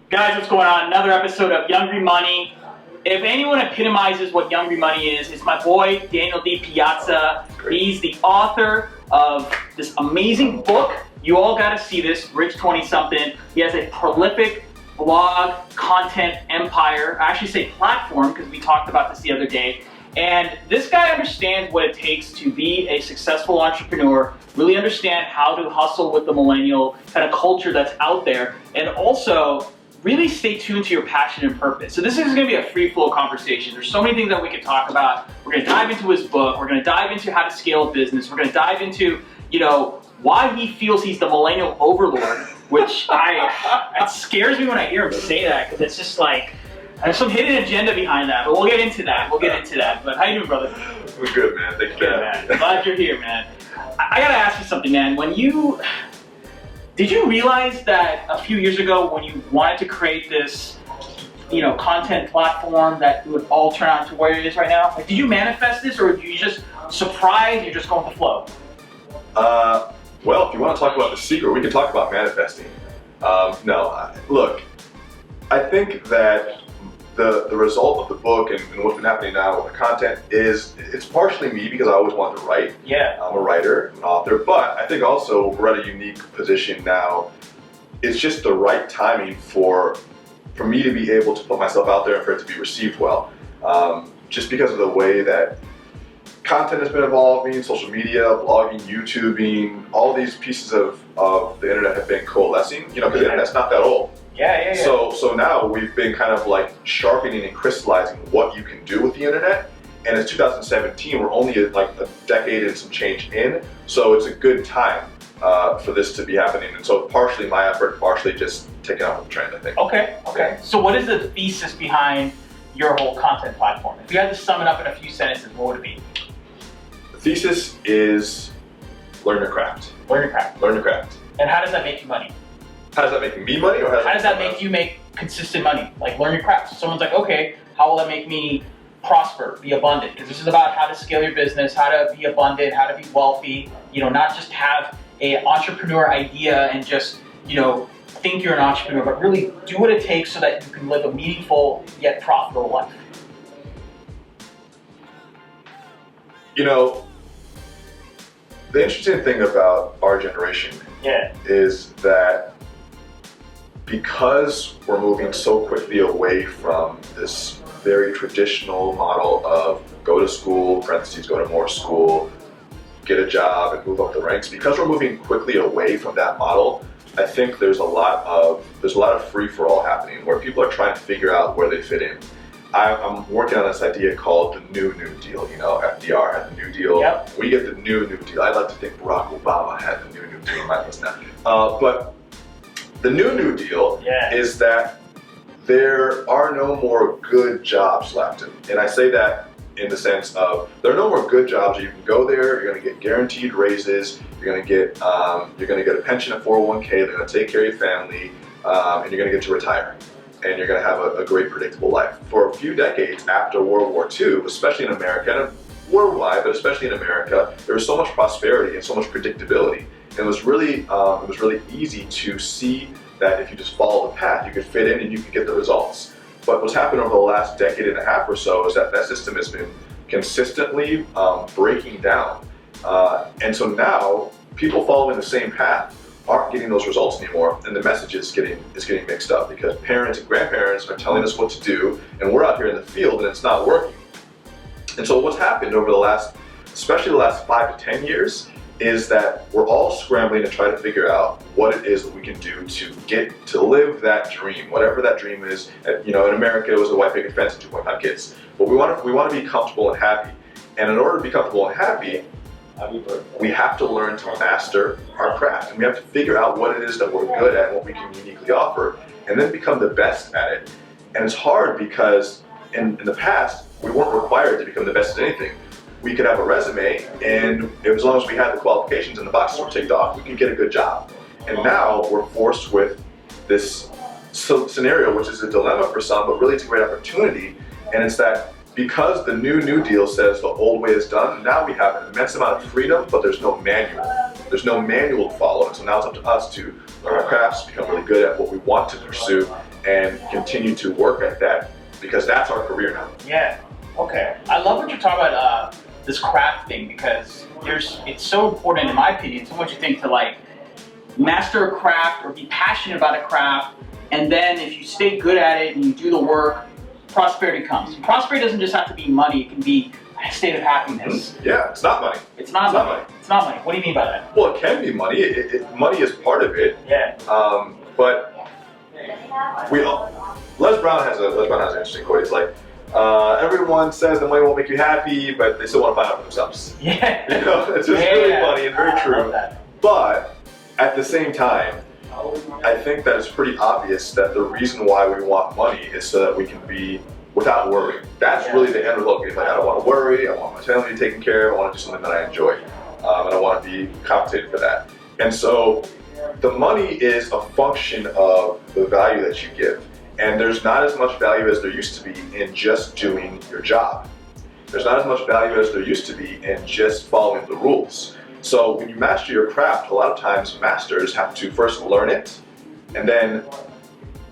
Guys, what's going on? Another episode of YOUNGRY Money. If anyone epitomizes what YOUNGRY Money is, it's my boy, Daniel DiPiazza. He's the author of this amazing book. You all gotta see this, Rich20Something. He has a prolific blog, content empire. I actually say platform because we talked about this the other day. And this guy understands what it takes to be a successful entrepreneur, really understand how to hustle with the millennial kind of culture that's out there, and also really stay tuned to your passion and purpose. So this is gonna be a free flow conversation. There's so many things that we can talk about. We're gonna dive into his book. We're gonna dive into how to scale a business. We're gonna dive into, why he feels he's the Millennial Overlord, which it scares me when I hear him say that, because it's just like, there's some hidden agenda behind that, but we'll get into that. But how you doing, brother? We're good, man. Thank you, man. Glad you're here, man. I gotta ask you something, man. Did you realize that a few years ago when you wanted to create this, content platform that would all turn out to where it is right now? Like, did you manifest this, or did you just surprise? You're just going with the flow? Well, if you want to talk about the secret, we can talk about manifesting. Look, I think that the result of the book and what's been happening now with the content is, it's partially me because I always wanted to write. Yeah. I'm a writer, an author, but I think also we're at a unique position now. It's just the right timing for me to be able to put myself out there and for it to be received well. Just because of the way that content has been evolving, social media, blogging, YouTubing, all these pieces of the internet have been coalescing, because the internet's not that old. Yeah. So now we've been kind of like sharpening and crystallizing what you can do with the internet. And it's 2017, we're only like a decade and some change in. So it's a good time for this to be happening. And so partially my effort, partially just taking off the trend, I think. Okay. So what is the thesis behind your whole content platform? If you had to sum it up in a few sentences, what would it be? The thesis is learn your craft. Learn your craft. Learn your craft. And how does that make you money? How does that make me money, or how does that make you make consistent money? Like, learn your craft. So someone's like, okay, how will that make me prosper, be abundant? Because this is about how to scale your business, how to be abundant, how to be wealthy, not just have an entrepreneur idea and just, think you're an entrepreneur, but really do what it takes so that you can live a meaningful yet profitable life. The interesting thing about our generation is that because we're moving so quickly away from this very traditional model of go to school, parentheses, go to more school, get a job and move up the ranks, because we're moving quickly away from that model, I think there's a lot of free-for-all happening where people are trying to figure out where they fit in. I'm working on this idea called the New Deal. FDR had the New Deal. Yep. We get the New Deal. I'd like to think Barack Obama had the New Deal in my list now. But the New Deal is that there are no more good jobs left. And I say that in the sense of there are no more good jobs. You can go there, you're going to get guaranteed raises, you're going to get a pension, a 401k, they're going to take care of your family, and you're going to get to retire. And you're going to have a great predictable life. For a few decades after World War II, especially in America, and worldwide, but especially in America, there was so much prosperity and so much predictability. And it was really easy to see that if you just follow the path, you could fit in and you could get the results. But what's happened over the last decade and a half or so is that system has been consistently breaking down. And so now, people following the same path aren't getting those results anymore, and the message is getting mixed up because parents and grandparents are telling us what to do, and we're out here in the field and it's not working. And so what's happened over especially the last 5 to 10 years, is that we're all scrambling to try to figure out what it is that we can do to get to live that dream, whatever that dream is. In America, it was a white picket fence and 2.5 kids. But we want to be comfortable and happy. And in order to be comfortable and happy, we have to learn to master our craft, and we have to figure out what it is that we're good at and what we can uniquely offer, and then become the best at it. And it's hard because in the past, we weren't required to become the best at anything. We could have a resume, and as long as we had the qualifications and the boxes were ticked off, we could get a good job. And now we're forced with this scenario, which is a dilemma for some, but really it's a great opportunity, and it's that because the New Deal says the old way is done, now we have an immense amount of freedom, but there's no manual. There's no manual to follow, and so now it's up to us to learn our crafts, become really good at what we want to pursue, and continue to work at that because that's our career now. Yeah. Okay. I love what you're talking about this craft thing because it's so important in my opinion. So much you think to like master a craft or be passionate about a craft, and then if you stay good at it and you do the work, prosperity comes. And prosperity doesn't just have to be money; it can be a state of happiness. Yeah, it's not money. It's not money. It's not money. What do you mean by that? Well, it can be money. Money is part of it. Yeah. But Les Brown has an interesting quote. He's like, everyone says the money won't make you happy, but they still want to find out for themselves. Yeah. You know, it's just really funny and very true. But at the same time, I think that it's pretty obvious that the reason why we want money is so that we can be without worry. That's really the end result. Like, I don't want to worry. I want my family taken care of. I want to do something that I enjoy, and I want to be compensated for that. And so, the money is a function of the value that you give. And there's not as much value as there used to be in just doing your job. There's not as much value as there used to be in just following the rules. So when you master your craft, a lot of times masters have to first learn it and then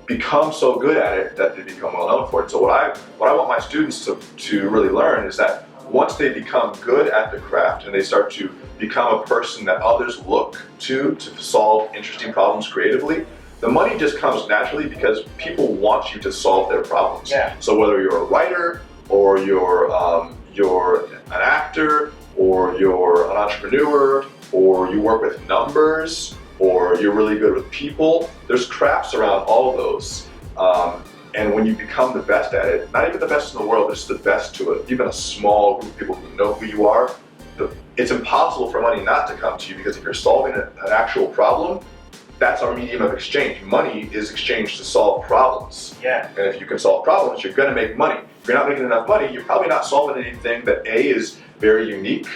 become so good at it that they become well known for it. So what I want my students to really learn is that once they become good at the craft and they start to become a person that others look to solve interesting problems creatively, the money just comes naturally because people want you to solve their problems. Yeah. So whether you're a writer or you're an actor or you're an entrepreneur or you work with numbers or you're really good with people, there's crafts around all of those. And when you become the best at it, not even the best in the world, but just the best to even a small group of people who know who you are, it's impossible for money not to come to you because if you're solving an actual problem, that's our medium of exchange. Money is exchanged to solve problems. Yeah. And if you can solve problems, you're gonna make money. If you're not making enough money, you're probably not solving anything that A, is very unique,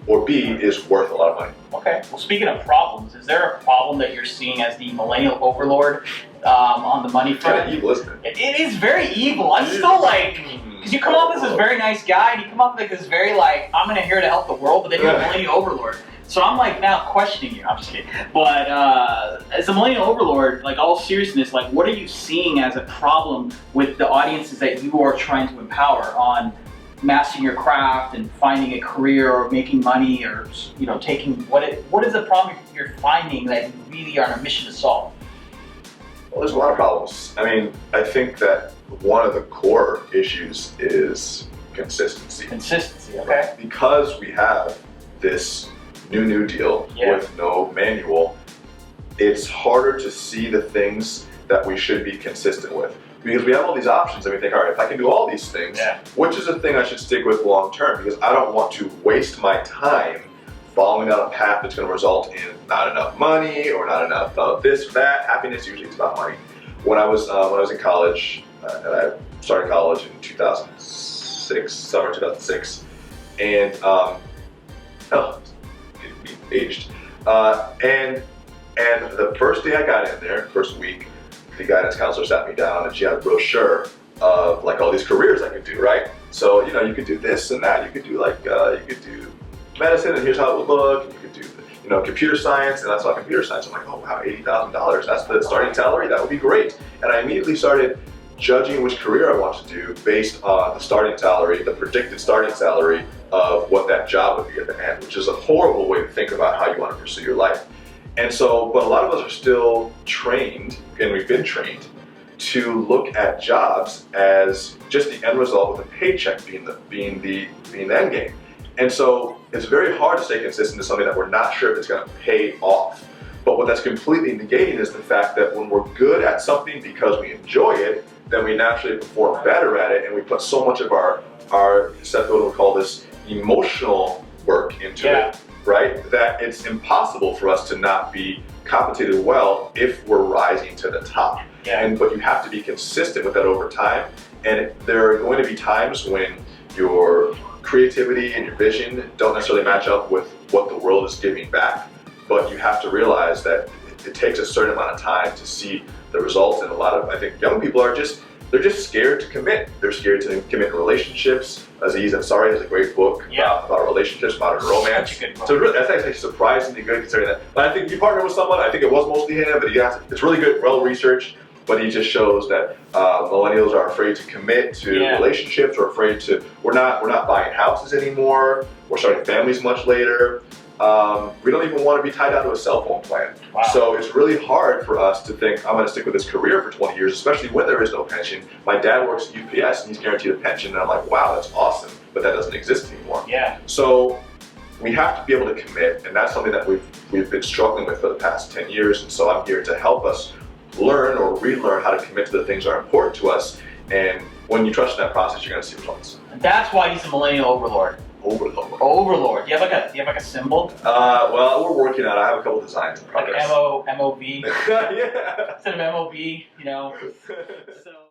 or B, is worth a lot of money. Okay. Well, speaking of problems, is there a problem that you're seeing as the Millennial Overlord on the money front? It's kind of evil, isn't it? It is very evil. I'm still like, because you come off as this very nice guy, and you come off like this very like, I'm gonna here to help the world, but then you're a Millennial Overlord. So I'm like now questioning you. I'm just kidding. But as a Millennial Overlord, like all seriousness, like what are you seeing as a problem with the audiences that you are trying to empower on mastering your craft and finding a career or making money or taking what is the problem you're finding that you really are on a mission to solve? Well, there's a lot of problems. I mean, I think that one of the core issues is consistency. Consistency, okay. Because we have this New Deal with no manual, it's harder to see the things that we should be consistent with. Because we have all these options and we think, all right, if I can do all these things, which is the thing I should stick with long term? Because I don't want to waste my time following down a path that's going to result in not enough money or not enough of this or that. Happiness usually is about money. When I was in college, and I started college in 2006, summer 2006, and aged. And the first day I got in there, first week, the guidance counselor sat me down and she had a brochure of like all these careers I could do, right? So, you could do this and that. You could do you could do medicine and here's how it would look. And you could do, computer science and that's all computer science. I'm like, oh wow, $80,000. That's the starting salary. That would be great. And I immediately started judging which career I want to do based on the starting salary, the predicted starting salary of what that job would be at the end, which is a horrible way to think about how you want to pursue your life. And so, but a lot of us are still trained, and we've been trained, to look at jobs as just the end result with a paycheck being the end game. And so it's very hard to stay consistent to something that we're not sure if it's going to pay off. But what that's completely negating is the fact that when we're good at something because we enjoy it, then we naturally perform better at it, and we put so much of our Seth Godin would call this emotional work into it, right? That it's impossible for us to not be compensated well if we're rising to the top. But you have to be consistent with that over time, and there are going to be times when your creativity and your vision don't necessarily match up with what the world is giving back, but you have to realize that it takes a certain amount of time to see the results, and a lot of, I think, young people are just scared to commit. They're scared to commit in relationships. Aziz Ansari has a great book about relationships, modern romance. So that's actually surprisingly good considering that. But I think if you partner with someone, I think it was mostly him, but it's really good, well researched. but he just shows that millennials are afraid to commit to relationships, or afraid to. We're not buying houses anymore. We're starting families much later. We don't even want to be tied down to a cell phone plan. Wow. So it's really hard for us to think, I'm going to stick with this career for 20 years, especially when there is no pension. My dad works at UPS and he's guaranteed a pension, and I'm like, wow, that's awesome, but that doesn't exist anymore. Yeah. So we have to be able to commit, and that's something that we've been struggling with for the past 10 years, and so I'm here to help us learn or relearn how to commit to the things that are important to us, and when you trust in that process, you're going to see results. And that's why he's a Millennial Overlord. Overlord. Do you have like a symbol? Well, we're working on it. I have a couple designs in progress. Like MOV. Yeah. Instead of MOB, you know. So.